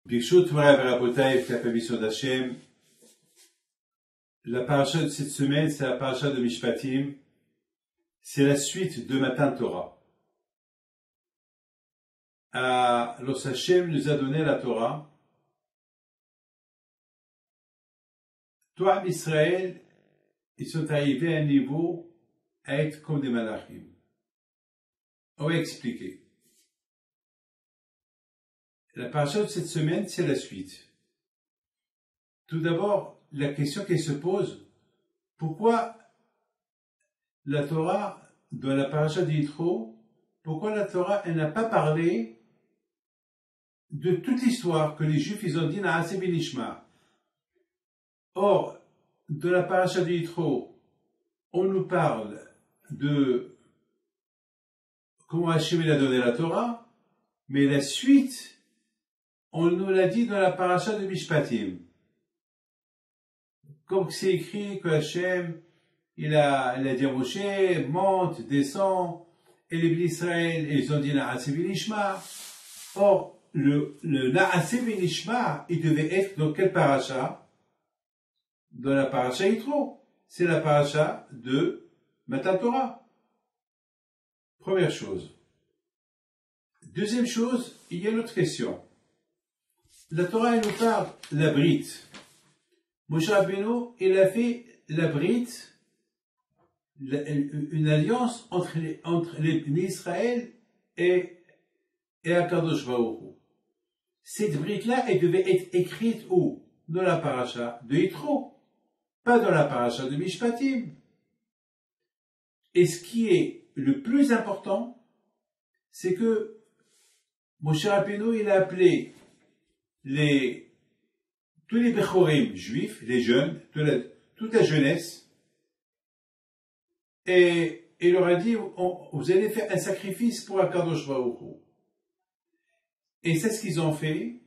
Birshut Morav Rabotai, la permission d'Hachem. La paracha de cette semaine, c'est la paracha de Mishpatim. C'est la suite de Matan Torah. Lorsque Hachem nous a donné la Torah, toi, Israël, ils sont arrivés à un niveau à être comme des malachim. On va expliquer. La paracha de cette semaine, c'est la suite. Tout d'abord, la question qui se pose, pourquoi la Torah, dans la paracha d'Yitro, pourquoi la Torah, elle n'a pas parlé de toute l'histoire que les Juifs, ils ont dit Naaseh V'nishma. Or, de la paracha d'Yitro, on nous parle de comment Hachem a donné la Torah, mais la suite, on nous l'a dit dans la paracha de Mishpatim. Comme c'est écrit que Hachem, il a dit à Moshe, monte, descend, et les Bnei Israël, ils ont dit Naaseh V'nishma. Or, le Naaseh V'nishma, il devait être dans quelle paracha? Dans la paracha Yitro. C'est la paracha de Matan Torah. Première chose. Deuxième chose, il y a une autre question. La Torah, elle nous parle de la Brit. Moshe Rabbeinu, il a fait la Brit, une alliance entre les Israël et Akadosh Baruch Hu. Cette Brit-là, elle devait être écrite où? Dans la paracha de Yitro, pas dans la paracha de Mishpatim. Et ce qui est le plus important, c'est que Moshe Rabbeinu, il a appelé tous les Bechorim juifs, les jeunes, toute la jeunesse, et il leur a dit, vous allez faire un sacrifice pour Akadosh Baruch Hu. Et c'est ce qu'ils ont fait.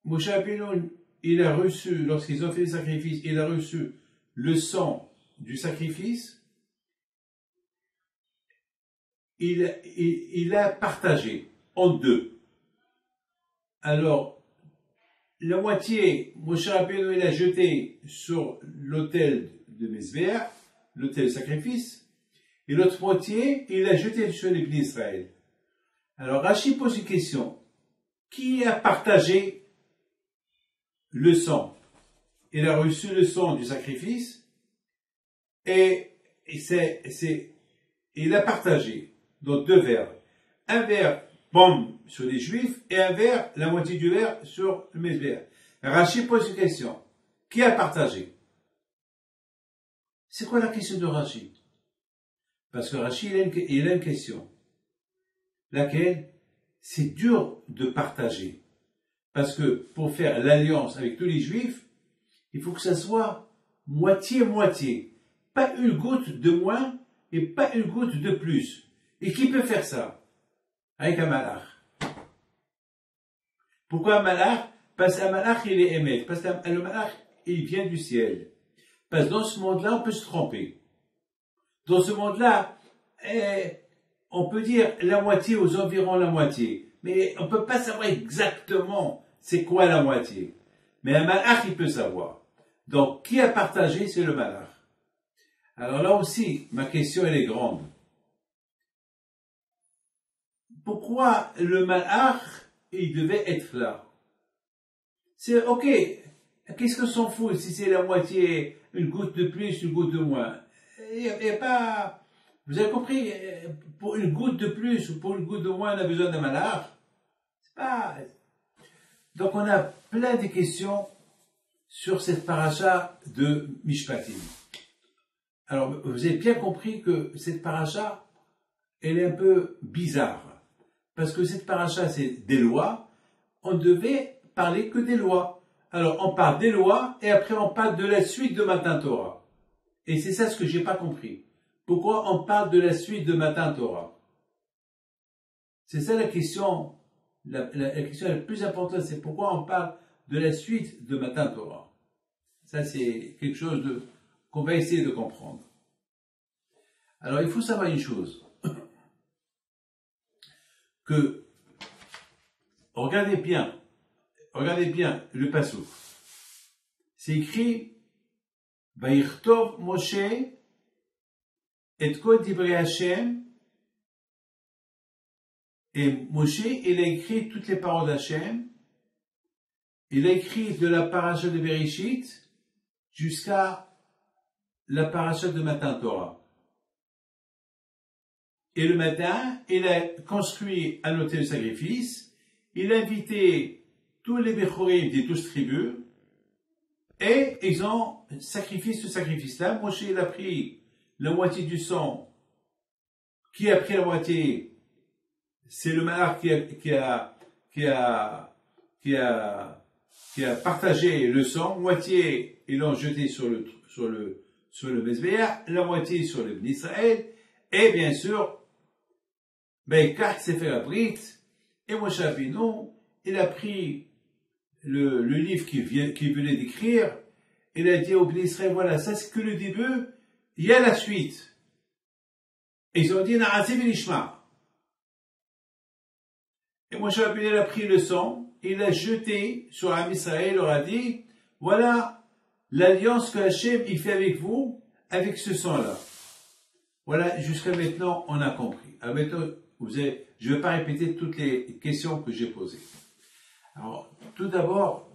Moshe Rabbeinu, il a reçu, lorsqu'ils ont fait le sacrifice, il a reçu le sang du sacrifice, il a partagé en deux. Alors, la moitié, Moshe Rabbeinu, il a jeté sur l'autel de Mizbeach, l'autel de sacrifice, et l'autre moitié, il a jeté sur les Bnei Israël. Alors, Rashi pose une question. Qui a partagé le sang? Il a reçu le sang du sacrifice, et il a partagé dans deux verres. Un verre, boum, sur les Juifs, et un verre, la moitié du verre, sur le Mizbeach. Rashi pose une question. Qui a partagé? C'est quoi la question de Rashi? Parce que Rashi, il a une question. Laquelle? C'est dur de partager. Parce que pour faire l'alliance avec tous les Juifs, il faut que ça soit moitié-moitié. Pas une goutte de moins et pas une goutte de plus. Et qui peut faire ça? Avec un malach. Pourquoi un malach? Parce qu'un malach, il est émet. Parce que le malach, il vient du ciel. Parce que dans ce monde-là, on peut se tromper. Dans ce monde-là, on peut dire la moitié, aux environs la moitié. Mais on ne peut pas savoir exactement c'est quoi la moitié. Mais un malach, il peut savoir. Donc, qui a partagé, c'est le malach. Alors là aussi, ma question, elle est grande. Pourquoi le malach, il devait être là? C'est ok, qu'est-ce qu'on s'en fout si c'est la moitié, une goutte de plus, une goutte de moins? Il n'y a pas... Vous avez compris, pour une goutte de plus ou pour une goutte de moins, on a besoin d'un malach. C'est pas... Donc on a plein de questions sur cette paracha de Mishpatim. Alors, vous avez bien compris que cette paracha, elle est un peu bizarre. Parce que cette paracha, c'est des lois. On devait parler que des lois. Alors, on parle des lois et après on parle de la suite de Matan Torah. Et c'est ça ce que j'ai pas compris. Pourquoi on parle de la suite de Matan Torah? C'est ça la question. La question la plus importante, c'est pourquoi on parle de la suite de Matan Torah. Ça, c'est quelque chose qu'on va essayer de comprendre. Alors, il faut savoir une chose. que, regardez bien le passage. C'est écrit, Vaïchtov Moshe et kol divrei Hashem. Et Moshe, il a écrit toutes les paroles d'Hachem. Il a écrit de la paracha de Bereshit jusqu'à la paracha de Matan Torah. Et le matin, il a construit un autel de sacrifice. Il a invité tous les Bechorim des 12 tribus. Et ils ont sacrifié ce sacrifice-là. Moshe, il a pris la moitié du sang. Qui a pris la moitié? C'est le malach qui a partagé le sang. Moitié, ils l'ont jeté sur le Mezbeah, la moitié sur le Bnei Israël. Et bien sûr, Kat s'est fait la brite. Et Moshe Rabbeinu, il a pris le livre qu'il venait d'écrire. Il a dit au Bnei Israël, voilà, ça c'est que le début. Il y a la suite. Et ils ont dit, Na'aseh v'nishma. Et Moshe Rabbeinu, il a pris le sang, il l'a jeté sur Am Israël, il leur a dit, voilà l'alliance que Hachem il fait avec vous, avec ce sang-là. Voilà, jusqu'à maintenant, on a compris. Alors maintenant, je ne vais pas répéter toutes les questions que j'ai posées. Alors, tout d'abord,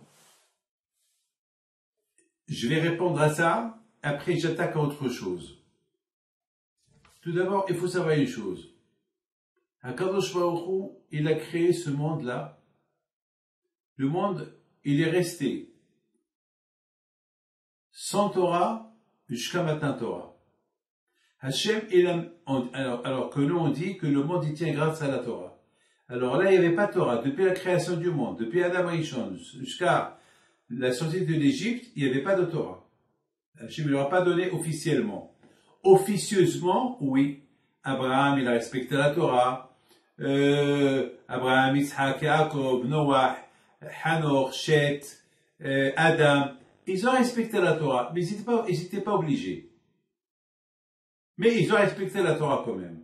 je vais répondre à ça, après j'attaque à autre chose. Tout d'abord, il faut savoir une chose. HaKadosh Baruch Hu, il a créé ce monde-là. Le monde, il est resté sans Torah jusqu'à Matan Torah. Hachem, alors que nous on dit que le monde il tient grâce à la Torah. Alors là, il n'y avait pas de Torah. Depuis la création du monde, depuis Adam Rishon, jusqu'à la sortie de l'Égypte, il n'y avait pas de Torah. Hachem ne leur a pas donné officiellement. Officieusement, oui. Abraham, il a respecté la Torah. Abraham, Yitzhak, Yaakov, Noach, Hanoch, Shet, Adam, ils ont respecté la Torah, mais ils n'étaient pas obligés. Mais ils ont respecté la Torah quand même.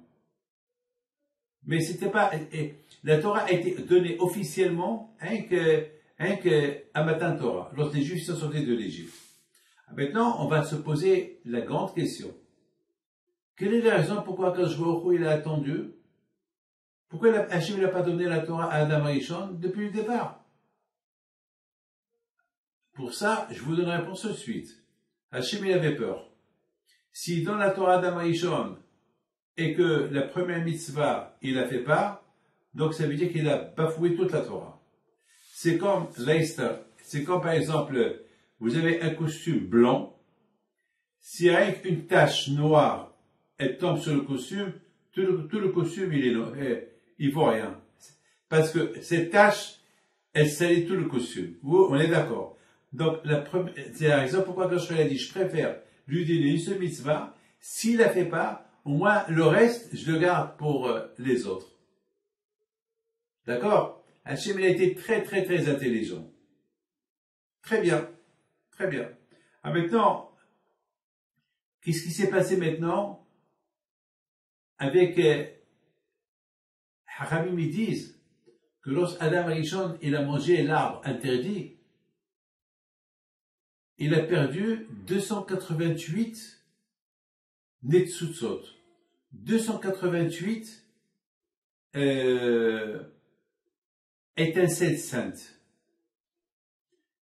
Mais c'était pas, la Torah a été donnée officiellement, rien que à Matan Torah, lorsque les Juifs sont sortis de l'Égypte. Maintenant, on va se poser la grande question. Quelle est la raison pourquoi Akadosh Baruch Hu il a attendu? Pourquoi Hachem n'a pas donné la Torah à Adam Rishon depuis le départ? Pour ça, je vous donne la réponse tout de suite. Hachem il avait peur. S'il donne la Torah à Adam Rishon et que la première mitzvah, il la fait pas, donc ça veut dire qu'il a bafoué toute la Torah. C'est comme l'Eister. C'est comme par exemple, vous avez un costume blanc. Si avec une tache noire, elle tombe sur le costume, tout le costume, il vaut rien. Parce que cette tache, elle salit tout le costume. On est d'accord. Donc, c'est la raison pourquoi quand je a dit, je préfère lui donner une seule mitzvah. S'il la fait pas, au moins, le reste, je le garde pour les autres. D'accord? Hachem, il a été très, très, très intelligent. Très bien. Très bien. Ah, maintenant, qu'est-ce qui s'est passé maintenant avec Haramim, ils disent que lorsque Adam Rishon il a mangé l'arbre interdit, il a perdu 288 netzutzot. 288 étincelles saintes.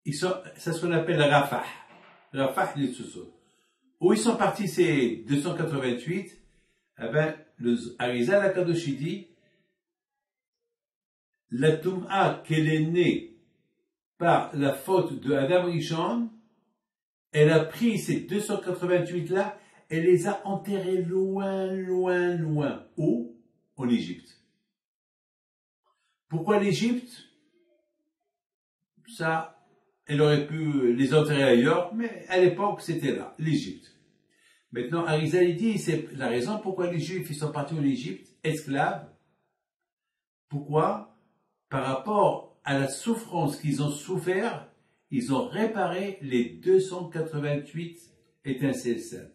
C'est ce qu'on appelle la rafah. Rafah netzutzot. Où ils sont partis ces 288? Eh ben, le Arizal HaKadosh dit, la Tum'a qu'elle est née par la faute de Adam Rishon, elle a pris ces 288-là, elle les a enterrés loin, loin, loin. Où? En Égypte. Pourquoi l'Égypte? Ça, elle aurait pu les enterrer ailleurs, mais à l'époque, c'était là, l'Égypte. Maintenant, Arizal dit, c'est la raison pourquoi les Juifs ils sont partis en Égypte, esclaves. Pourquoi? Par rapport à la souffrance qu'ils ont souffert, ils ont réparé les 288 étincelles saintes.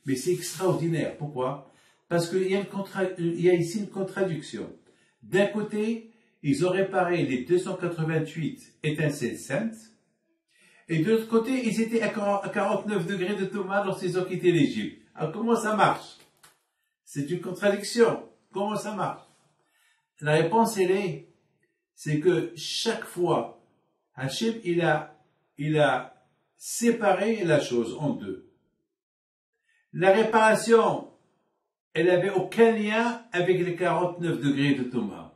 Mais c'est extraordinaire. Pourquoi? Parce qu'il y a ici une contradiction. D'un côté, ils ont réparé les 288 étincelles saintes, et de l'autre côté, ils étaient à 49 degrés de Thomas lorsqu'ils ont quitté l'Égypte. Alors comment ça marche? C'est une contradiction. Comment ça marche? La réponse, c'est que chaque fois, Hachem, il a séparé la chose en deux. La réparation, elle n'avait aucun lien avec les 49 degrés de Thomas.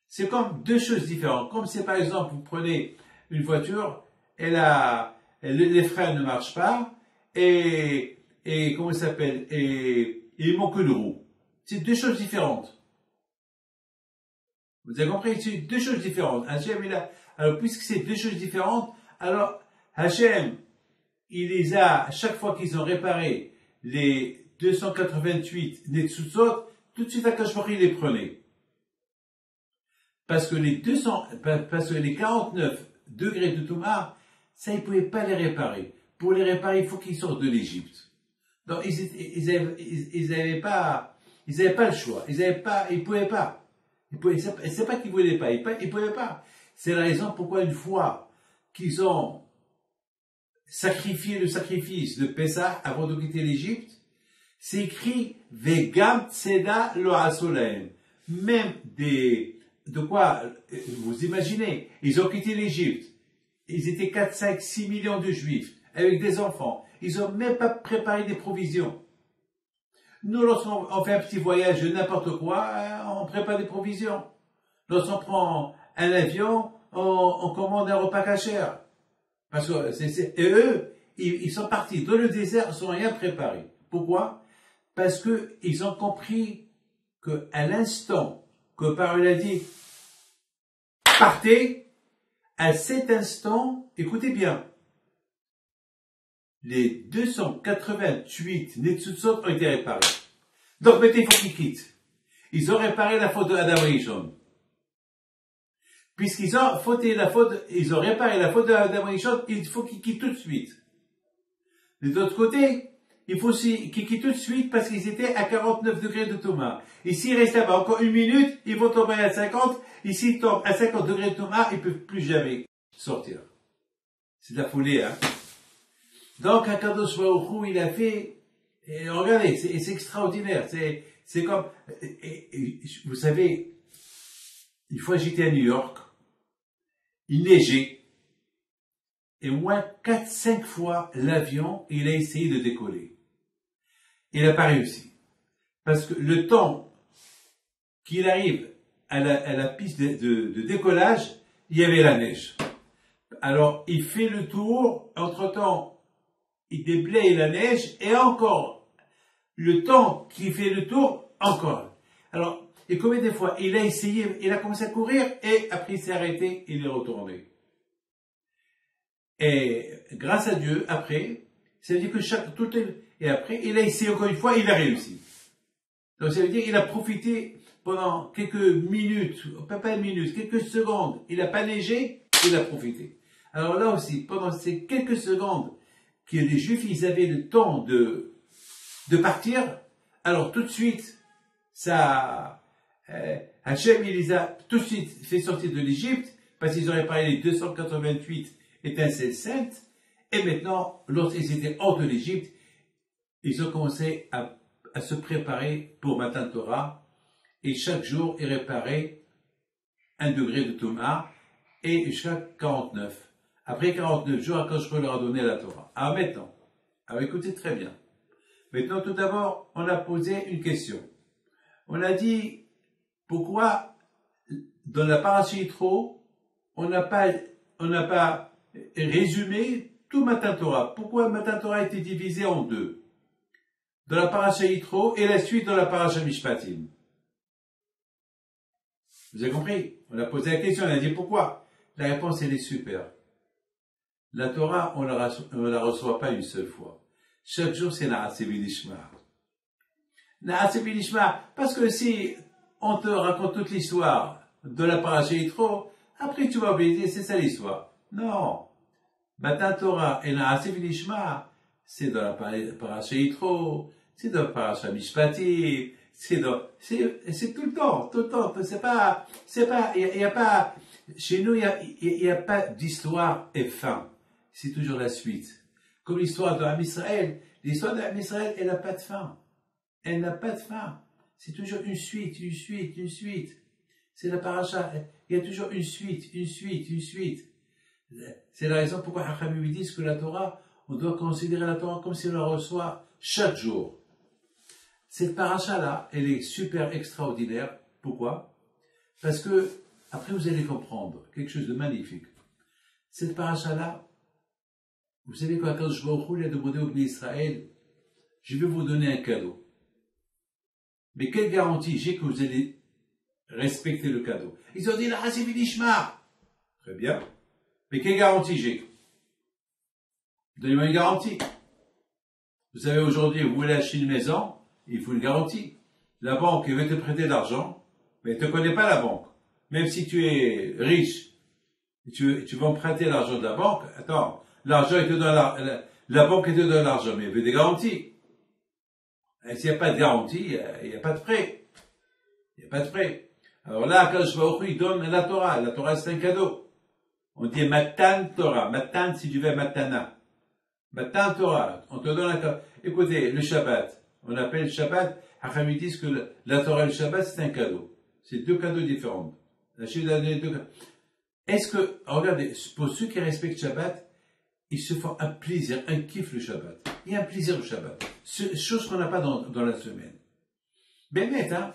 C'est comme deux choses différentes. Comme si par exemple, vous prenez une voiture, les freins ne marchent pas, et comment ça s'appelle, et il manque une roue. C'est deux choses différentes. Vous avez compris? C'est deux choses différentes. Hachem, alors puisque c'est deux choses différentes, alors Hachem, il les a, chaque fois qu'ils ont réparé les 288 Netzutzot, tout de suite Akadosh Baruch Hu, il les prenait. Parce que les 49 degrés de Thomas, ça, ils pouvaient pas les réparer. Pour les réparer, il faut qu'ils sortent de l'Égypte. Donc, ils avaient pas le choix. Ils pouvaient pas. C'est pas qu'ils voulaient pas. Ils pouvaient pas. C'est la raison pourquoi une fois qu'ils ont sacrifié le sacrifice de Pessah avant de quitter l'Égypte, c'est écrit Vegam Tseda Lo Asolaem. Même de quoi, vous imaginez, ils ont quitté l'Égypte. Ils étaient 4, 5, 6 millions de juifs, avec des enfants. Ils ont même pas préparé des provisions. Nous, lorsqu'on fait un petit voyage de n'importe quoi, on prépare des provisions. Lorsqu'on prend un avion, on commande un repas cachère. Parce que et eux, ils sont partis dans le désert sans rien préparer. Pourquoi? Parce que ils ont compris que à l'instant que Parole a dit partez, à cet instant, écoutez bien, les 288 Netzutzot ont été réparés. Donc maintenant, il faut qu'ils quittent. Ils ont réparé la faute de Adam et Rishon. Puisqu'ils ont ils ont réparé la faute de Adam et Rishon, il faut qu'ils quittent tout de suite. De l'autre côté, il faut aussi qu'ils quittent tout de suite parce qu'ils étaient à 49 degrés de Thomas. Et s'ils restent là-bas encore une minute, ils vont tomber à 50. Et s'ils tombent à 50 degrés de Thomas, ils ne peuvent plus jamais sortir. C'est de la folie, hein. Donc, Akadosh Baruch Hu, il a fait, et regardez, c'est extraordinaire. C'est comme, vous savez, une fois j'étais à New York, il neigeait, et au moins 4-5 fois l'avion, il a essayé de décoller. Il n'a pas réussi. Parce que le temps qu'il arrive à la piste de décollage, il y avait la neige. Alors, il fait le tour, entre-temps, il déblaye la neige, et encore, le temps qu'il fait le tour, encore. Alors, et combien de fois, il a essayé, il a commencé à courir, et après il s'est arrêté, il est retourné. Et grâce à Dieu, après, ça veut dire que et après, il a essayé encore une fois, il a réussi. Donc ça veut dire qu'il a profité pendant quelques minutes, pas une minute, quelques secondes, il n'a pas neigé, il a profité. Alors là aussi, pendant ces quelques secondes que les Juifs, ils avaient le temps de partir, alors tout de suite, Hachem, il les a tout de suite fait sortir de l'Égypte, parce qu'ils auraient parlé les 288 étincelles saintes, et maintenant, lorsqu'ils étaient hors de l'Égypte, ils ont commencé à se préparer pour Matan Torah, et chaque jour, ils réparaient 1 degré de Thomas, et jusqu'à 49. Après 49 jours, quand je peux leur donner la Torah. Alors maintenant, écoutez très bien. Maintenant, tout d'abord, on a posé une question. On a dit, pourquoi, dans la Paracha Yitro, on n'a pas résumé tout Matan Torah. Pourquoi Matan Torah a été divisé en deux? Dans la Paracha Yitro et la suite dans la Paracha Mishpatim. Vous avez compris? On a posé la question, on a dit pourquoi? La réponse, elle est super. La Torah, on la reçoit pas une seule fois. Chaque jour, c'est Na'aseh B'Nishma. Na'aseh B'Nishma, parce que si on te raconte toute l'histoire de la Paracha Yitro, après tu vas oublier, c'est ça l'histoire. Non. Matan Torah et Na'aseh B'Nishma, c'est dans la Paracha Yitro, c'est dans la Paracha Mishpatim, c'est tout le temps, tout le temps. Il y a pas, chez nous, il y a pas d'histoire et fin. C'est toujours la suite. Comme l'histoire de Israël. L'histoire de Israël, elle n'a pas de fin. Elle n'a pas de fin. C'est toujours une suite, une suite, une suite. C'est la paracha. Il y a toujours une suite, une suite, une suite. C'est la raison pourquoi Hachamim disent que la Torah, on doit considérer la Torah comme si on la reçoit chaque jour. Cette paracha-là, elle est super extraordinaire. Pourquoi? Parce que, après vous allez comprendre quelque chose de magnifique. Cette paracha-là, vous savez quand Akadosh Baruch Hu a demandé au peuple d'Israël, je vais vous donner un cadeau. Mais quelle garantie j'ai que vous allez respecter le cadeau? Ils ont dit, la Hasiv Nishma. Très bien. Mais quelle garantie j'ai? Donnez-moi une garantie. Vous savez, aujourd'hui, vous voulez acheter une maison, il faut une garantie. La banque, elle veut te prêter de l'argent, mais elle ne te connaît pas la banque. Même si tu es riche, tu vas emprunter l'argent de la banque, attends, l'argent, elle te donne la banque, elle te donne l'argent, mais elle veut des garanties. Et s'il n'y a pas de garantie, il n'y a pas de prêt. Il n'y a pas de prêt. Alors là, Akadosh Baruch Hu, il donne la Torah. La Torah, c'est un cadeau. On dit Matan Torah. Matan, si tu veux, Matana. Matan Torah. On te donne un cadeau. Écoutez, le Shabbat. On appelle le Shabbat. Hachamim disent que la Torah et le Shabbat, c'est un cadeau. C'est deux cadeaux différents. La Chine a donné deux cadeaux. Est-ce que, regardez, pour ceux qui respectent Shabbat, ils se font un plaisir, un kiff le Shabbat. Il y a un plaisir le Shabbat. Chose qu'on n'a pas dans la semaine. Ben, hein,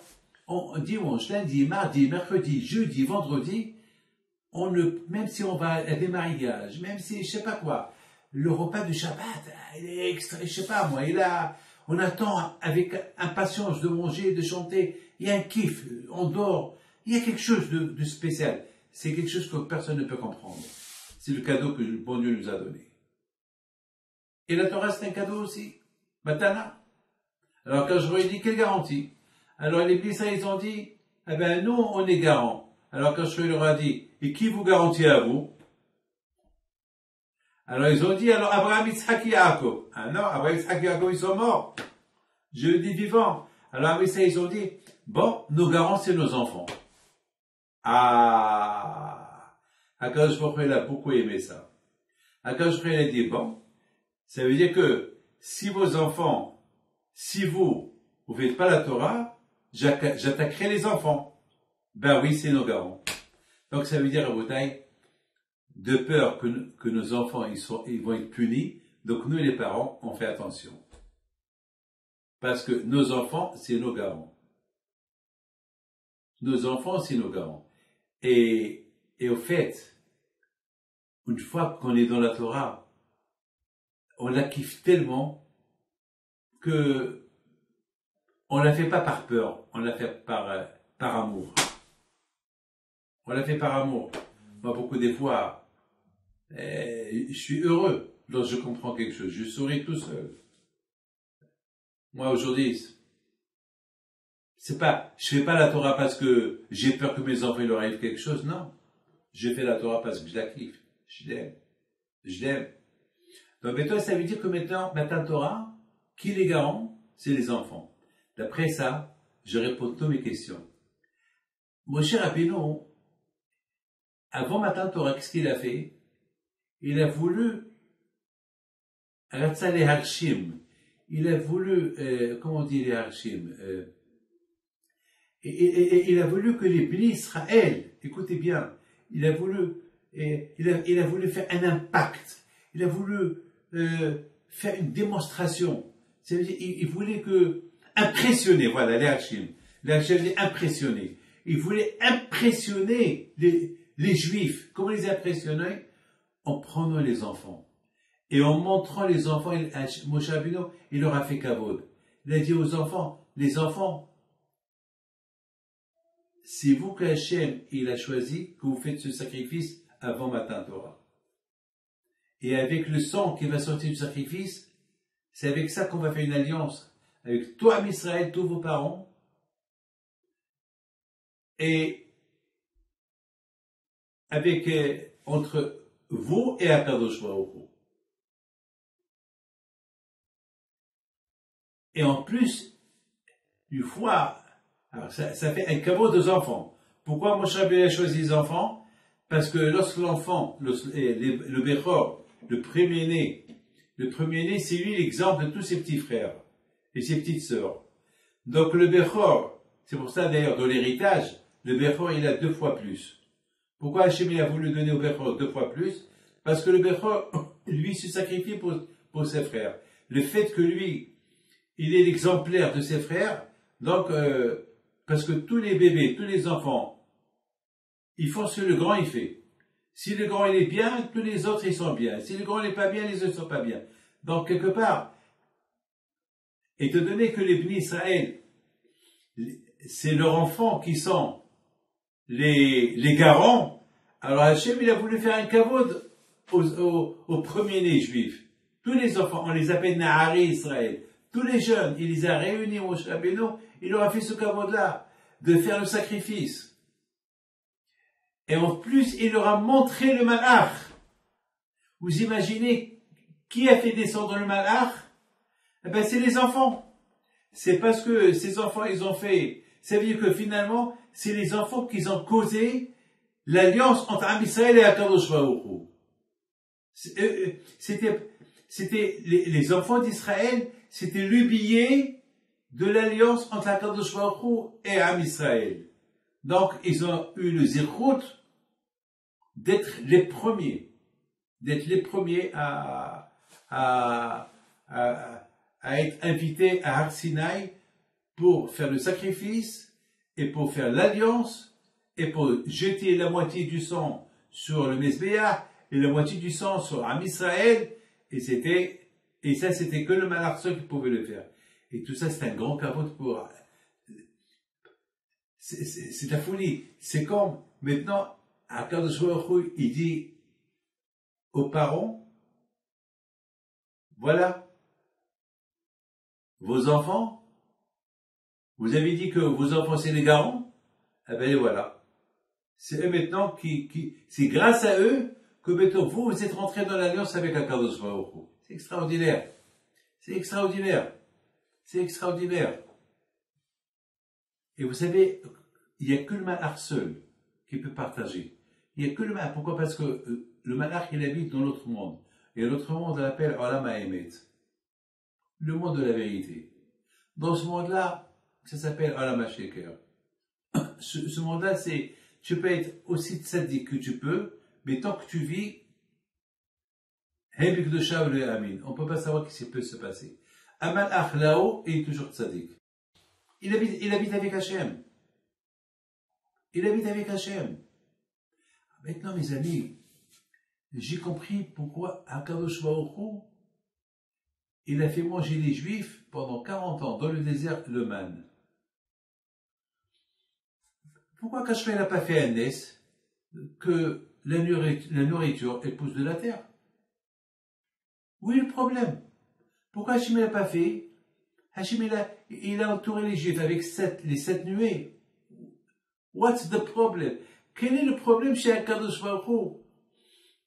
on dimanche, lundi, mardi, mercredi, jeudi, vendredi, même si on va à des mariages, même si, je sais pas quoi, le repas du Shabbat, il est extra, je sais pas moi, on attend avec impatience de manger, de chanter, il y a un kiff, on dort, il y a quelque chose de spécial. C'est quelque chose que personne ne peut comprendre. C'est le cadeau que le bon Dieu nous a donné. Et la Torah, c'est un cadeau aussi. Matana. Alors, quand je leur ai dit, quelle garantie? Alors, les Blissa, ils ont dit, eh ben, nous, on est garant. Alors, quand je leur ai dit, et qui vous garantit à vous? Alors, ils ont dit, alors, Abraham, Yitzhak et Yaakov. Ah non, Abraham, Yitzhak et Yaakov, ils sont morts. Je le dis vivant. Alors, les Blissa, ils ont dit, bon, nos garants, c'est nos enfants. Ah! Akadosh Baruch Hu, il a beaucoup aimé ça. Akadosh Baruch Hu, il a dit, bon, ça veut dire que, si vos enfants, si vous faites pas la Torah, j'attaquerai les enfants. Ben oui, c'est nos garants. Donc ça veut dire, à vos tailles, de peur que nos enfants, ils vont être punis, donc nous les parents, on fait attention. Parce que nos enfants, c'est nos garants. Nos enfants, c'est nos garants. Et au fait, une fois qu'on est dans la Torah, on la kiffe tellement que on la fait pas par peur, on la fait par amour. On la fait par amour. Moi, beaucoup des fois, je suis heureux lorsque je comprends quelque chose. Je souris tout seul. Moi, aujourd'hui, je fais pas la Torah parce que j'ai peur que mes enfants, il leur arrive quelque chose. Non. Je fais la Torah parce que je la kiffe. Je l'aime. Je l'aime. Donc, mais toi, ça veut dire que maintenant, Torah, qui les garant? C'est les enfants. D'après ça, je réponds à toutes mes questions. Moshe Rabbeinu, avant Matan Torah, qu'est-ce qu'il a fait? Il a voulu Ratza les Harshim. Il a voulu, comment on dit les Harshim? Il a voulu que les bénis Israël, écoutez bien, il a voulu faire un impact. Il a voulu faire une démonstration. Ça veut dire, il voulait impressionner, voilà, les Hachim. Les Hachim voulaient impressionner. Il voulait impressionner les Juifs. Comment les impressionner? En prenant les enfants. Et en montrant les enfants, Moshe Rabbeinu, il leur a fait kavod. Il a dit aux enfants, les enfants, c'est vous que Hachem, il a choisi que vous faites ce sacrifice avant Matan Torah. Et avec le sang qui va sortir du sacrifice, c'est avec ça qu'on va faire une alliance. Avec toi, Israël, tous vos parents. Et avec, entre vous et Akadosh Baruch Hu. Et en plus, une fois Alors ça fait un caveau aux enfants. Pourquoi Moshe Rabbeinu a choisi les enfants? Parce que lorsque l'enfant, le Bechor, le premier-né, c'est lui l'exemple de tous ses petits frères et ses petites sœurs. Donc le Bechor, c'est pour ça d'ailleurs dans l'héritage, le Bechor il a 2 fois plus. Pourquoi Hachem il a voulu donner au Bechor 2 fois plus? Parce que le Bechor, lui, se sacrifie pour ses frères. Le fait que lui, il est l'exemplaire de ses frères, donc, parce que tous les bébés, tous les enfants, ils font ce que le grand il fait. Si le grand il est bien, tous les autres ils sont bien. Si le grand n'est pas bien, les autres ne sont pas bien. Donc, quelque part, étant donné que les Bnei Israël, c'est leurs enfants qui sont les garants, alors Hachem il a voulu faire un kavod aux premiers-nés juifs. Tous les enfants, on les appelle Nahari Israël. Tous les jeunes, il les a réunis au Moshe Rabbeinu, il leur a fait ce kavod-là, de faire le sacrifice. Et en plus, il leur a montré le malach. Vous imaginez qui a fait descendre le malach? Eh ben, c'est les enfants. C'est parce que ces enfants, ils ont fait, ça veut dire que finalement, c'est les enfants qui ont causé l'alliance entre Am Israël et Akadosh Baruch Hu. C'était les enfants d'Israël, c'était le billet de l'alliance entre Akadosh Baruch Hu et Am Israël. Donc, ils ont eu le zirkout d'être les premiers à être invités à Har Sinaï pour faire le sacrifice et pour faire l'alliance et pour jeter la moitié du sang sur le Mesbéach et la moitié du sang sur Am Israël, et ça c'était que le Malach seul qui pouvait le faire. Et tout ça c'est un grand capote pour, c'est la folie. C'est comme maintenant Akadosh Baruch Hu, il dit aux parents, voilà, vos enfants, vous avez dit que vos enfants c'est les garants, eh bien voilà. C'est eux maintenant c'est grâce à eux que maintenant vous êtes rentrés dans l'alliance avec Akadosh Baruch Hu. C'est extraordinaire. C'est extraordinaire. C'est extraordinaire. Et vous savez, il n'y a que le malach seul qui peut partager. Il n'y a que le malach. Pourquoi? Parce que le malach, il habite dans l'autre monde. Et l'autre monde, on l'appelle Olam HaEmet. Le monde de la vérité. Dans ce monde-là, ça s'appelle Olam HaSheker. Ce monde-là, tu peux être aussi tzaddik que tu peux, mais tant que tu vis, Hebik de Shaul et Amin, on ne peut pas savoir ce qui peut se passer. Un malach là-haut est toujours tzaddik. Il habite avec Hachem. Il habite avec Hachem. Maintenant, mes amis, j'ai compris pourquoi Akadosh Baruch Hu, il a fait manger les Juifs pendant 40 ans dans le désert le man. Pourquoi Kashmir n'a pas fait un nes que la nourriture elle pousse de la terre? Où est le problème? Pourquoi Hachim n'a pas fait? Hachim il a entouré les Juifs avec les 7 nuées. What's the problem? Quel est le problème chez Akadosh Baruch Hu?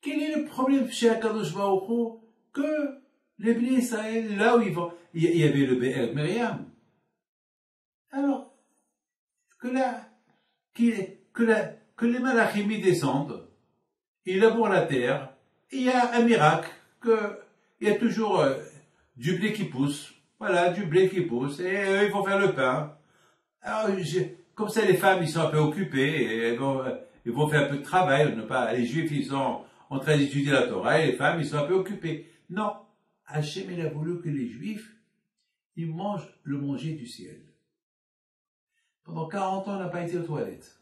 Quel est le problème chez Akadosh Baruch Hu que les Bnei Israël, là où ils vont, il y avait le Be'er Miriam. Alors, que les malachim y descendent, ils labourent la terre, et il y a un miracle, il y a toujours du blé qui pousse, voilà, du blé qui pousse, et eux, ils vont faire le pain. Alors, comme ça, les femmes, ils sont un peu occupées, et ils vont faire un peu de travail, les Juifs, ils sont en train d'étudier la Torah, et les femmes, ils sont un peu occupées. Non, Hachem, il a voulu que les Juifs, ils mangent le manger du ciel. Pendant 40 ans, on n'a pas été aux toilettes.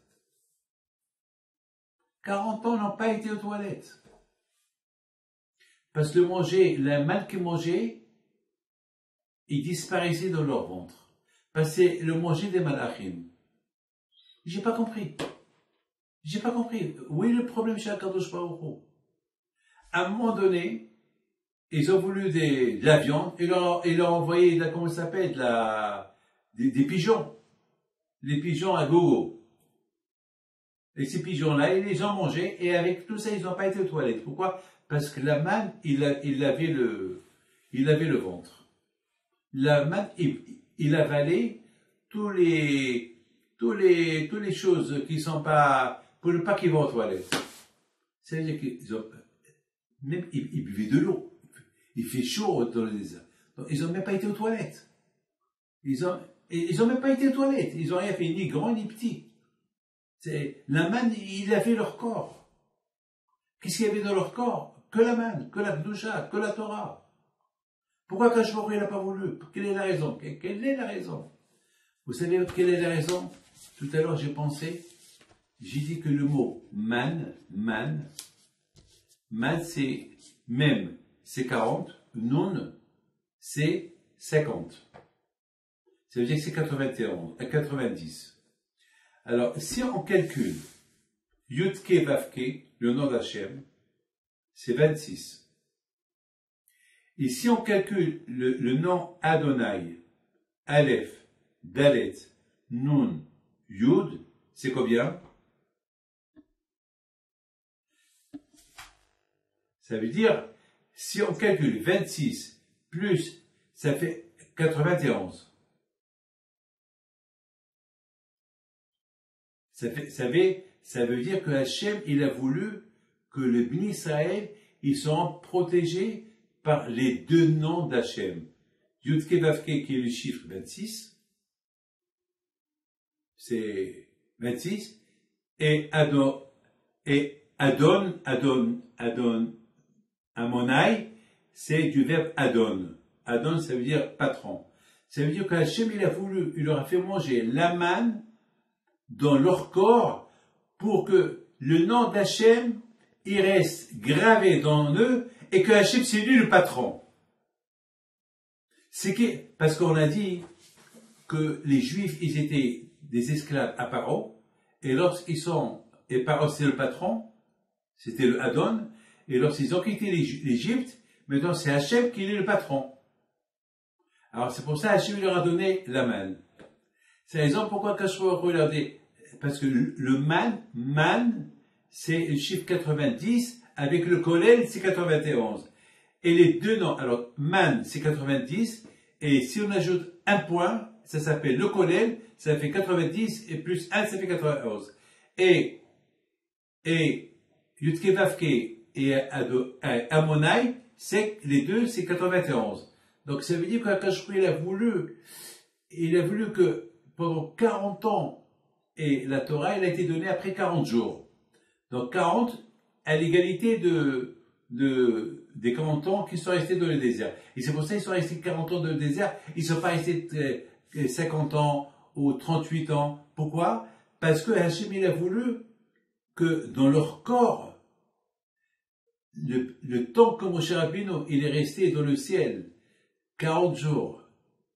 40 ans, on n'a pas été aux toilettes. Parce que le mal qu'ils mangeaient, il disparaissait dans leur ventre. Parce que c'est le manger des malachim. J'ai pas compris. J'ai pas compris. Où est le problème chez Akadosh Baruch Hu? À un moment donné, ils ont voulu de la viande, et ils leur ont envoyé, comment ça s'appelle, des pigeons. Les pigeons à gogo. Et ces pigeons-là, ils les ont mangés, et avec tout ça, ils n'ont pas été aux toilettes. Pourquoi? Parce que la manne, il avait le ventre. La manne, il avalait tous les tous les choses qui sont pas, pour ne pas qu'ils vont aux toilettes. Ça veut dire qu'ils ont, même, ils buvaient de l'eau. Il fait chaud dans le désert. Donc, ils ont même pas été aux toilettes. Ils ont même pas été aux toilettes. Ils ont rien fait, ni grand, ni petit. La manne, il avait leur corps. Qu'est-ce qu'il y avait dans leur corps? Que la manne, que la Gdusha, que la Torah. Pourquoi Akadosh Baruch Hu n'a pas voulu? Quelle est la raison? Quelle est la raison? Vous savez quelle est la raison? Tout à l'heure, j'ai dit que le mot man, c'est même, c'est 40, nun, c'est 50. Ça veut dire que c'est 91, 90. Alors, si on calcule Yudke Vavke, le nom d'Hachem, c'est 26. Et si on calcule le nom Adonai, Aleph, Dalet, Nun, Yud, c'est combien? Ça veut dire, si on calcule 26 plus, ça fait 91. Ça veut dire que Hachem, il a voulu que le Bnei Israël, ils sont protégés par les deux noms d'Hachem. Yudke Vavke, qui est le chiffre 26, c'est 26, et Adon, Amonai, c'est du verbe Adon. Adon, ça veut dire patron. Ça veut dire que Hachem, il leur a fait manger la manne dans leur corps pour que le nom d'Hachem, il reste gravé dans eux et que Hachem, c'est lui le patron. Parce qu'on a dit que les Juifs, ils étaient des esclaves à Paro, et et Paro c'est le patron, c'était le Adon, et lorsqu'ils ont quitté l'Égypte, maintenant c'est Hachem qui est le patron. Alors c'est pour ça Hachem leur a donné la manne. C'est la raison pourquoi Akadosh Baruch Hu leur dit, parce que le man, c'est le chiffre 90, avec le kollel, c'est 91. Et les deux noms, alors man, c'est 90, et si on ajoute un point, ça s'appelle le kollel, ça fait 90, et plus 1, ça fait 91. Et Yudke Vavke et Amonai, les deux, c'est 91. Donc ça veut dire qu'Akadosh Baruch Hu, il a voulu que pendant 40 ans, et la Torah, elle a été donnée après 40 jours. Donc 40 à l'égalité des 40 ans qui sont restés dans le désert. Et c'est pour ça qu'ils sont restés 40 ans dans le désert. Ils ne sont pas restés 50 ans ou 38 ans. Pourquoi? Parce que Hachem, il a voulu que dans leur corps, le temps que Moshe Rabbeinu, il est resté dans le ciel 40 jours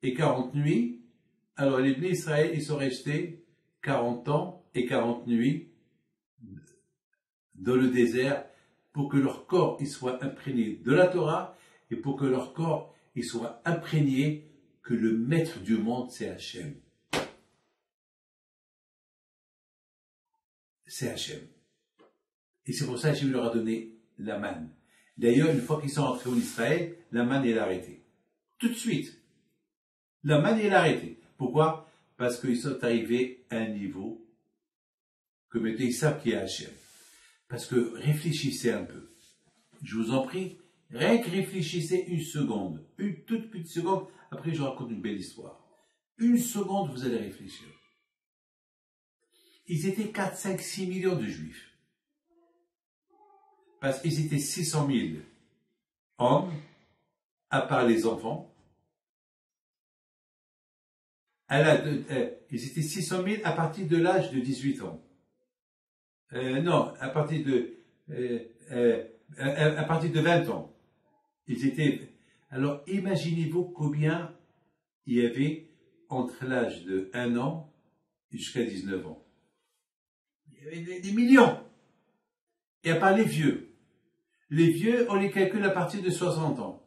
et 40 nuits, alors les Bnei Israël, ils sont restés 40 ans et 40 nuits dans le désert pour que leur corps il soit imprégné de la Torah et pour que leur corps il soit imprégné que le maître du monde c'est Hachem. C'est Hachem. Et c'est pour ça que Hachem leur a donné la manne. D'ailleurs, une fois qu'ils sont entrés en Israël, la manne est arrêtée. Tout de suite. La manne est arrêtée. Pourquoi? Parce qu'ils sont arrivés à un niveau que maintenant ils savent qui est Hachem. Parce que réfléchissez un peu. Je vous en prie, rien que réfléchissez une seconde. Une toute petite seconde. Après, je raconte une belle histoire. Une seconde, vous allez réfléchir. Ils étaient 4, 5, 6 millions de Juifs. Parce qu'ils étaient 600 000 hommes, à part les enfants. Ils étaient 600 000 à partir de l'âge de 18 ans. Non, à partir de 20 ans. Ils étaient. Alors, imaginez-vous combien il y avait entre l'âge de 1 an jusqu'à 19 ans. Il y avait des millions. Et à part les vieux. Les vieux, on les calcule à partir de 60 ans.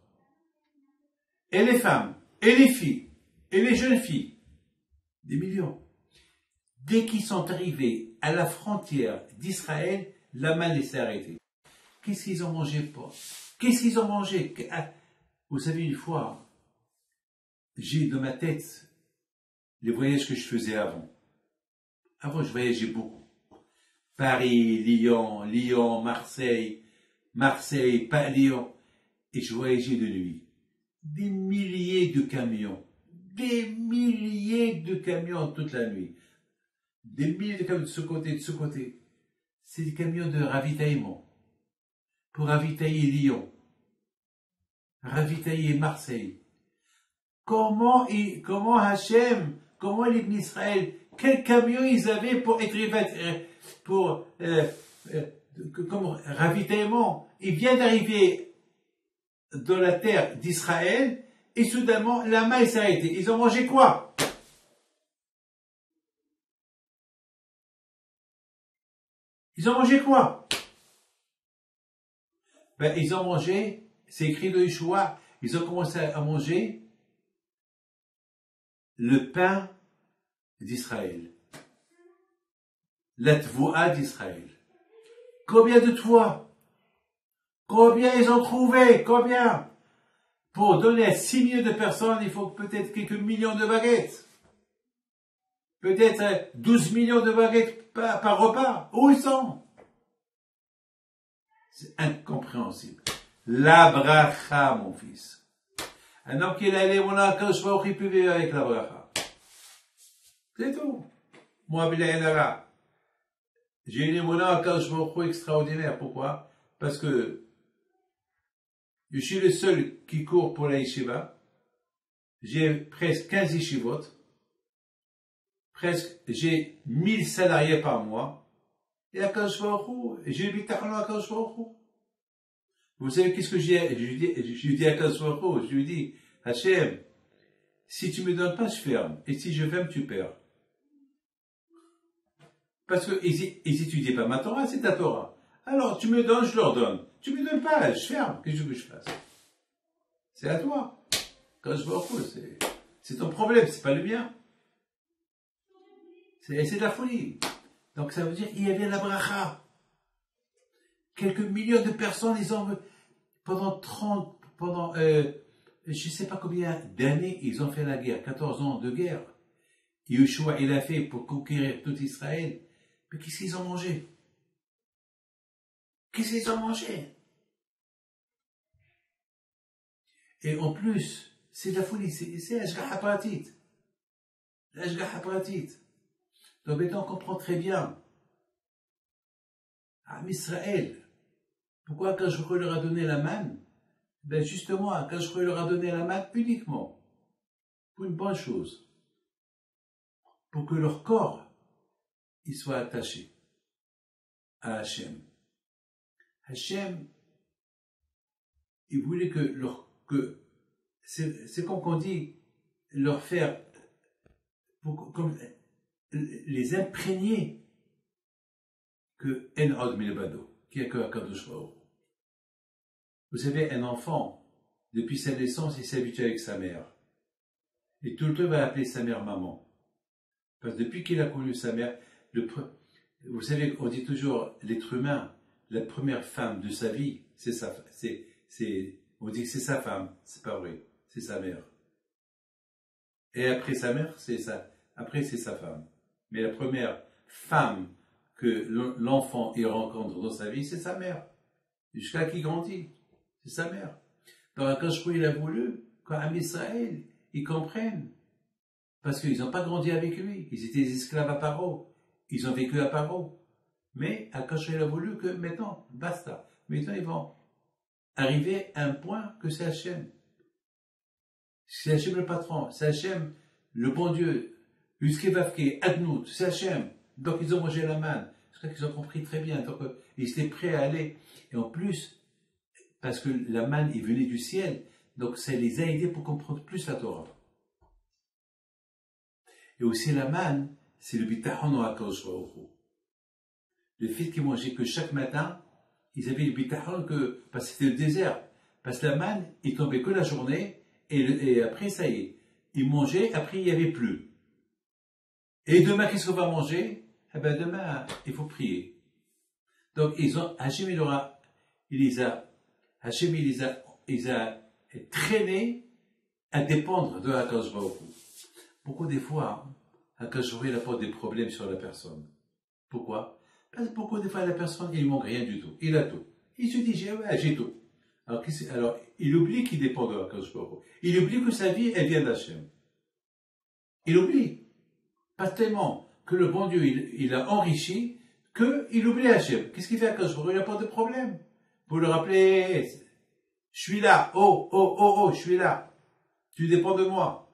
Et les femmes, et les filles, et les jeunes filles. Des millions. Dès qu'ils sont arrivés à la frontière d'Israël, la manne s'est arrêtée. Qu'est-ce qu'ils ont mangé pas? Qu'est-ce qu'ils ont mangé? Vous savez, une fois, j'ai dans ma tête les voyages que je faisais avant. Avant, je voyageais beaucoup. Paris, Lyon, Lyon, Marseille, Marseille, Lyon. Et je voyageais de nuit. Des milliers de camions. Des milliers de camions toute la nuit. Des milliers de camions de ce côté, de ce côté. C'est des camions de ravitaillement. Pour ravitailler Lyon. Ravitailler Marseille. Comment Hachem, comment les Israël, quels camions ils avaient pour être comme ravitaillement. Il vient d'arriver dans la terre d'Israël et soudainement la main s'est arrêtée. Ils ont mangé quoi? Ils ont mangé quoi? Ben, ils ont mangé, c'est écrit dans Yeshua, ils ont commencé à manger le pain d'Israël. La tvoua d'Israël. Combien de toits? Combien ils ont trouvé? Combien? Pour donner à 6 millions de personnes, il faut peut-être quelques millions de baguettes. Peut-être 12 millions de baguettes par repas. Où ils sont? C'est incompréhensible. La bracha, mon fils. Un homme qui est allé, mon Akadosh Baruch Hu, il peut vivre avec la bracha. C'est tout. Moi, Bilaïnara, j'ai une émouna Akadosh Baruch Hu extraordinaire. Pourquoi? Parce que je suis le seul qui court pour la yeshiva. J'ai presque 15 yeshivot. J'ai 1000 salariés par mois. Et Akadosh Baruch Hu, j'ai le bitachon à Akadosh Baruch Hu. Vous savez qu'est-ce que je lui dis à Akadosh Baruch Hu? Je lui dis, Hachem, si tu me donnes pas, je ferme. Et si je ferme, tu perds. Parce que ils étudient pas ma Torah, c'est ta Torah. Alors, tu me donnes, je leur donne. Tu me donnes pas, je ferme. Qu'est-ce que je fasse? C'est à toi. Akadosh Baruch Hu, c'est ton problème, c'est pas le mien. C'est de la folie. Donc ça veut dire qu'il y avait la bracha. Quelques millions de personnes, ils ont je sais pas combien d'années, ils ont fait la guerre, 14 ans de guerre. Yeshua, il a fait pour conquérir tout Israël. Mais qu'est-ce qu'ils ont mangé? Qu'est-ce qu'ils ont mangé? Et en plus, c'est de la folie, c'est Ashgaha Pratit. Ashgaha Pratit. Donc maintenant, on comprend très bien. Am Israël, pourquoi quand je leur a donné la manne? Ben justement, quand je leur a donné la manne uniquement pour une bonne chose, pour que leur corps il soit attaché à Hachem. Hachem, il voulait c'est comme qu'on dit, leur faire, comme les imprégner que En Od Milbado, qui est que Akadosh Baruch Hu. Vous savez, un enfant, depuis sa naissance, il s'habitue avec sa mère. Et tout le temps, il va appeler sa mère maman. Parce que depuis qu'il a connu sa mère, vous savez, on dit toujours, l'être humain, la première femme de sa vie, on dit que c'est sa femme. C'est pas vrai. C'est sa mère. Et après sa mère, après c'est sa femme. Mais la première femme que l'enfant il rencontre dans sa vie, c'est sa mère. Jusqu'à qu'il grandit. C'est sa mère. Donc, quand il a voulu, quand Am Israël, ils comprennent. Parce qu'ils n'ont pas grandi avec lui. Ils étaient des esclaves à Paro. Ils ont vécu à Paro. Mais, Akash il a voulu que maintenant, basta. Maintenant, ils vont arriver à un point que c'est Hachem. C'est Hachem le patron. C'est Hachem le bon Dieu. Uskevavke, Adnout, c'est Hachem. Donc, ils ont mangé la manne. Je crois qu'ils ont compris très bien. Donc, ils étaient prêts à aller. Et en plus, parce que la manne est venue du ciel, donc ça les a aidés pour comprendre plus la Torah. Et aussi la manne, c'est le bitachon au Akadosh Baruch Hu. Le fait qu'ils mangeaient que chaque matin, ils avaient le bitachon parce que c'était le désert. Parce que la manne, il tombait que la journée, et après, ça y est. Ils mangeaient, après, il n'y avait plus. Et demain, qu'est-ce qu'on va manger? Eh ben, demain, il faut prier. Donc, Hachem, Hachem, il les a traînés à dépendre de Akadosh Baruch Hu. Beaucoup des fois, Akadosh Baruch Hu, il apporte des problèmes sur la personne. Pourquoi? Parce que beaucoup de fois, la personne, il ne manque rien du tout. Il a tout. Il se dit, j'ai tout. Alors, il oublie qu'il dépend de Akadosh Baruch Hu. Il oublie que sa vie, elle vient d'Hachem. Il oublie. Pas tellement que le bon Dieu, il a enrichi, qu'il oublie Hachem. Qu'est-ce qu'il fait Akadosh Baruch Hu? Il apporte des problèmes. Pour le rappeler, je suis là. Oh, je suis là. Tu dépends de moi.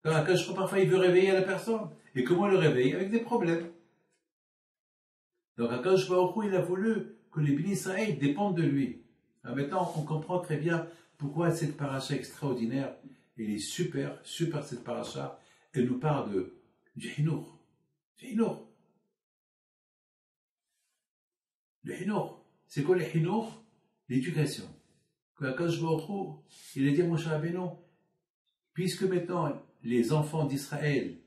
Quand Akadosh Baruch Hu, parfois, il veut réveiller la personne. Et comment le réveiller? Avec des problèmes. Donc, Akadosh Baruch Hu, il a voulu que les Bénis Israël dépendent de lui. Alors maintenant, on comprend très bien pourquoi cette paracha extraordinaire, elle est super cette paracha. Elle nous parle du Hinour. Du Hinour. Le Hinour. C'est quoi le Hinour? L'éducation. Que Akadosh Baruch Hu, il a dit à Moshe Rabbeinu, puisque maintenant, les enfants d'Israël,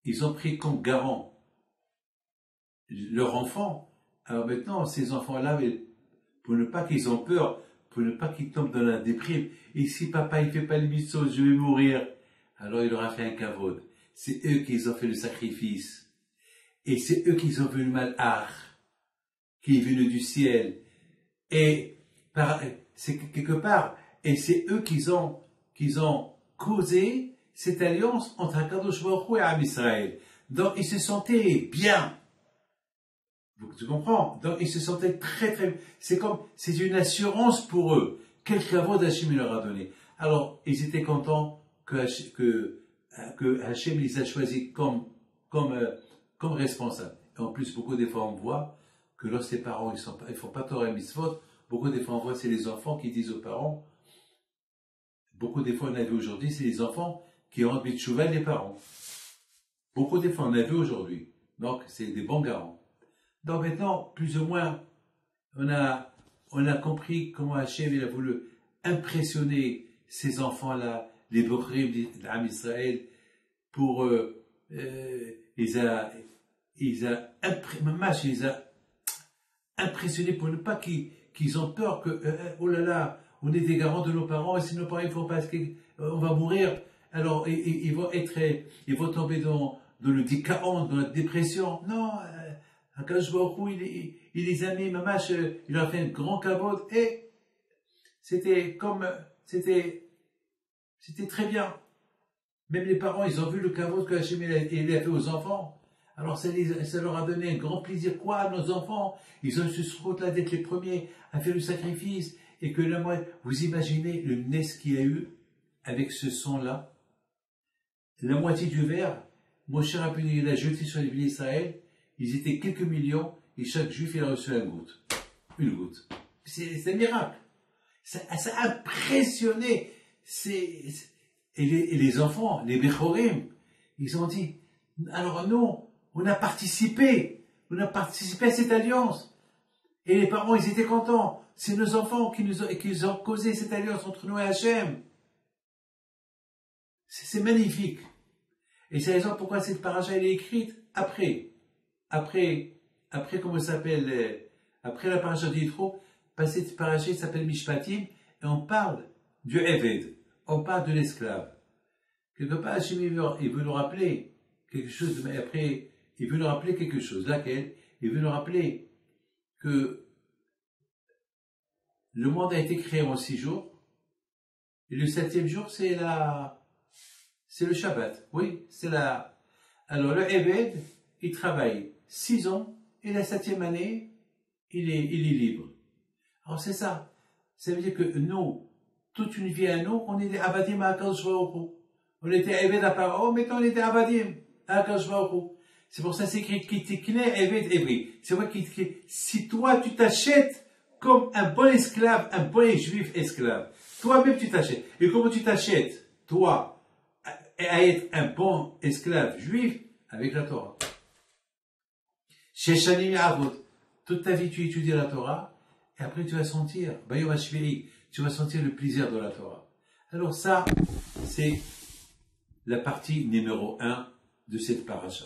ils ont pris comme garant leur enfant, alors maintenant, ces enfants-là, pour ne pas qu'ils aient peur, pour ne pas qu'ils tombent dans la déprime, et si papa il fait pas le mitzvot, je vais mourir, alors il aura fait un kavod. C'est eux qui ont fait le sacrifice. Et c'est eux qui ont vu le malach, qui est venu du ciel. Et c'est quelque part, et c'est eux qui ont causé cette alliance entre Akadosh Baruch Hu et Am Israël. Donc ils se sentaient bien. Tu comprends? Donc, ils se sentaient très, c'est une assurance pour eux. Quel kavod Hachem leur a donné. Alors, ils étaient contents que Hachem les a choisis comme responsables. Et en plus, beaucoup des fois, on voit que lorsque les parents, ils font pas Torah et Mitzvot, beaucoup des fois, on voit, c'est les enfants qui disent aux parents, beaucoup des fois, on a vu aujourd'hui, c'est les enfants qui rendent Bitshuva les parents. Beaucoup des fois, on a vu aujourd'hui. Donc, c'est des bons garants. Donc maintenant, plus ou moins, on a compris comment Hachem il a voulu impressionner ces enfants-là, les Bokhrim d'Am Israël, pour ils a impressionnés pour ne pas qu'ils ont peur que oh là là, on est des garants de nos parents et si nos parents ils font pas on va mourir, alors ils vont tomber dans le dikaon, dans la dépression. Non. Akadosh Baruch Hu, il les a mis, mamash, il a fait un grand kavod, et c'était très bien. Même les parents, ils ont vu le kavod que Hachem il a fait aux enfants. Alors ça leur a donné un grand plaisir. Quoi, nos enfants, ils ont eu ce route-là d'être les premiers à faire le sacrifice, et que vous imaginez le nes qu'il y a eu avec ce sang-là, la moitié du verre, Moshe Rabbeinu, il a jeté sur les Bénis Israël. Ils étaient quelques millions et chaque juif il a reçu une goutte. C'est un miracle. Ça a impressionné. Et les enfants, les Bechorim, ils ont dit, alors nous, on a participé à cette alliance. Et les parents, ils étaient contents. C'est nos enfants qui ont causé cette alliance entre nous et Hachem. C'est magnifique. Et c'est la raison pourquoi cette paracha elle est écrite après, comment ça s'appelle, après la paracha d'Yitro, cette paracha s'appelle Mishpatim, et on parle du Eved, on parle de l'esclave. Quelque part, Hachem, il veut nous rappeler quelque chose, mais après, il veut nous rappeler quelque chose. Laquelle? Il veut nous rappeler que le monde a été créé en 6 jours, et le 7e jour, c'est le Shabbat. Oui, alors, le Eved, il travaille 6 ans, et la 7e année, il est libre. Alors c'est ça. Ça veut dire que nous, toute une vie à nous, on est des Abadim à Akadosh Baruch Hu. On était Eved à Paro, maintenant on est des Abadim à Akadosh Baruch Hu. C'est pour ça que c'est écrit Kitikne Eved Evri. C'est vrai qu'il si toi tu t'achètes comme un bon esclave, un bon juif esclave, toi-même tu t'achètes. Et comment tu t'achètes, toi, à être un bon esclave juif avec la Torah? Sheshanim Ya'avod. Toute ta vie, tu étudies la Torah, et après tu vas sentir, Bayom HaShvi'i, tu vas sentir le plaisir de la Torah. Alors ça, c'est la partie numéro 1 de cette paracha.